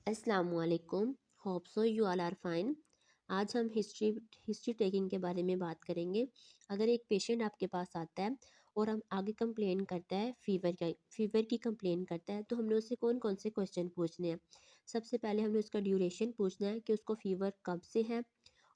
अस्सलामुअलैकुम। Hope so you all are fine. आज हम हिस्ट्री टेकिंग के बारे में बात करेंगे। अगर एक पेशेंट आपके पास आता है और हम आगे कंप्लेन करता है फीवर की कंप्लेन करता है, तो हमने उससे कौन कौन से क्वेश्चन पूछने हैं। सबसे पहले हमने उसका ड्यूरेशन पूछना है कि उसको फ़ीवर कब से है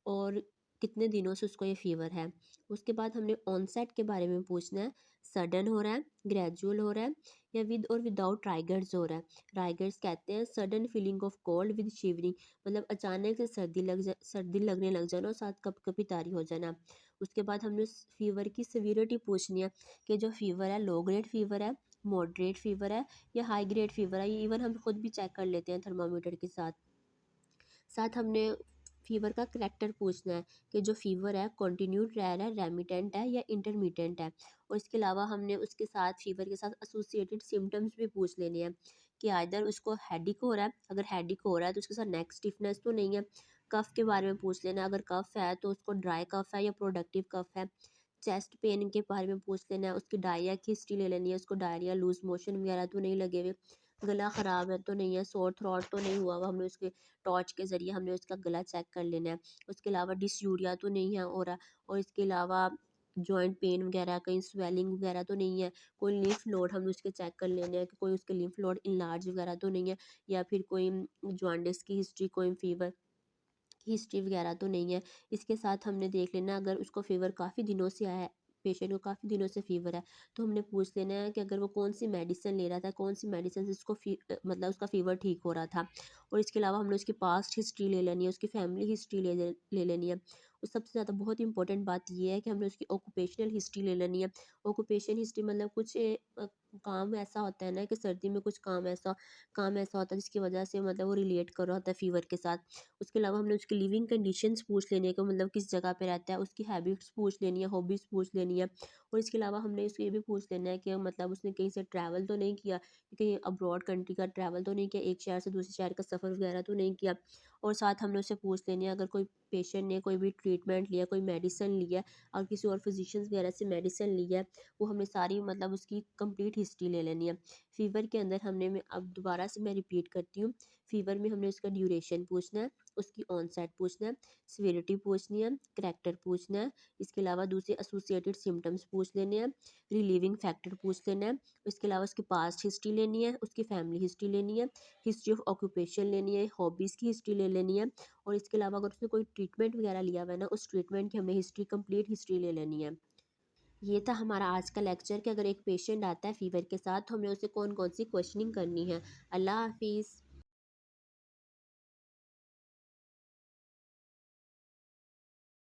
और कितने दिनों से उसको ये फ़ीवर है। उसके बाद हमने ऑनसेट के बारे में पूछना है, सडन हो रहा है, ग्रेजुअल हो रहा है या विद और विदाउट ट्राइगर्स हो रहा है। राइगर्स कहते हैं sudden feeling of cold with shivering, मतलब अचानक से सर्दी लगने लग जाना और साथ कप कपी तारी हो जाना। उसके बाद हमने फीवर की सिवियरिटी पूछनी है कि जो फीवर है लो ग्रेड फीवर है, मॉडरेट फीवर है या हाई ग्रेड फीवर है। ये इवन हम खुद भी चेक कर लेते हैं थर्मामीटर के साथ। साथ हमने फीवर का करैक्टर पूछना है कि जो फीवर है कॉन्टिन्यूड रेयर है, रेमिटेंट है या इंटरमीडिएंट है। और इसके अलावा हमने उसके साथ फीवर के साथ एसोसिएटेड सिम्टम्स भी पूछ लेने हैं कि आइदर उसको हेडिक हो रहा है, अगर हेडिक हो रहा है तो उसके साथ नेक स्टिफनेस तो नहीं है। कफ के बारे में पूछ लेना है, अगर कफ है तो उसको ड्राई कफ है या प्रोडक्टिव कफ है। चेस्ट पेन के बारे में पूछ लेना है, उसकी डायरिया की हिस्ट्री ले लेनी है, उसको डायरिया लूज मोशन वगैरह तो नहीं लगे हुए, गला ख़राब है तो नहीं है, सोर थ्रोट तो नहीं हुआ हुआ। हमने उसके टॉर्च के ज़रिए हमने उसका गला चेक कर लेना है। उसके अलावा डिसयूरिया तो नहीं है हो रहा। और इसके अलावा जॉइंट पेन वगैरह, कहीं स्वेलिंग वगैरह तो नहीं है। कोई लिम्फ नोड हम उसके चेक कर लेने हैं कि कोई उसके लिम्फ नोड इनलार्ज वगैरह तो नहीं है, या फिर कोई जॉन्डिस की हिस्ट्री, कोई फीवर की हिस्ट्री वगैरह तो नहीं है। इसके साथ हमने देख लेना अगर उसको फ़ीवर काफ़ी दिनों से आया है, पेशेंट को काफ़ी दिनों से फ़ीवर है, तो हमने पूछ लेना है कि अगर वो कौन सी मेडिसिन ले रहा था, कौन सी मेडिसिन से उसको मतलब उसका फ़ीवर ठीक हो रहा था। और इसके अलावा हमने उसकी पास्ट हिस्ट्री ले लेनी है, उसकी फैमिली हिस्ट्री ले लेनी है। और सबसे ज़्यादा बहुत इंपॉर्टेंट बात ये है कि हमने उसकी ऑक्यूपेशनल हिस्ट्री ले लेनी है। ऑक्यूपेशन हिस्ट्री मतलब कुछ काम ऐसा होता है ना कि सर्दी में कुछ काम ऐसा होता है जिसकी वजह से मतलब वो रिलेट कर रहा होता है फ़ीवर के साथ। उसके अलावा हमने उसकी लिविंग कंडीशंस पूछ लेनी है कि मतलब किस जगह पे रहता है, उसकी हैबिट्स पूछ लेनी है, हॉबीज़ पूछ लेनी है। और इसके अलावा हमने उसको ये भी पूछ लेना है कि मतलब उसने कहीं से ट्रैवल तो नहीं किया, कहीं अब्रॉड कंट्री का ट्रैवल तो नहीं किया, एक शहर से दूसरे शहर का सफ़र वगैरह तो नहीं किया। और साथ हमने उससे पूछ लेनी है अगर कोई पेशेंट ने कोई भी ट्रीटमेंट लिया, कोई मेडिसिन लिया और किसी और फिजिशियंस वगैरह से मेडिसिन लिया है, वो हमने सारी मतलब उसकी कंप्लीट हिस्ट्री ले लेनी है। फ़ीवर के अंदर हमने मैं अब दोबारा से मैं रिपीट करती हूँ, फ़ीवर में हमने उसका ड्यूरेशन पूछना है, उसकी ऑनसेट पूछना है, सीवियरिटी पूछनी है, करैक्टर पूछना है। इसके अलावा दूसरे एसोसिएटेड सिम्टम्स पूछ लेने हैं, रिलीविंग फैक्टर पूछ लेना है। इसके अलावा उसकी पास्ट हिस्ट्री लेनी है, उसकी फैमिली हिस्ट्री लेनी है, हिस्ट्री ऑफ ऑक्यूपेशन लेनी है, हॉबीज़ की हिस्ट्री ले लेनी है। और इसके अलावा अगर उसने कोई ट्रीटमेंट वगैरह लिया हुआ है ना, उस ट्रीटमेंट की हमें हिस्ट्री कंप्लीट हिस्ट्री ले लेनी है। ये था हमारा आज का लेक्चर कि अगर एक पेशेंट आता है फ़ीवर के साथ तो हमें उसे कौन कौन सी क्वेश्चनिंग करनी है। अल्लाह हाफिज़।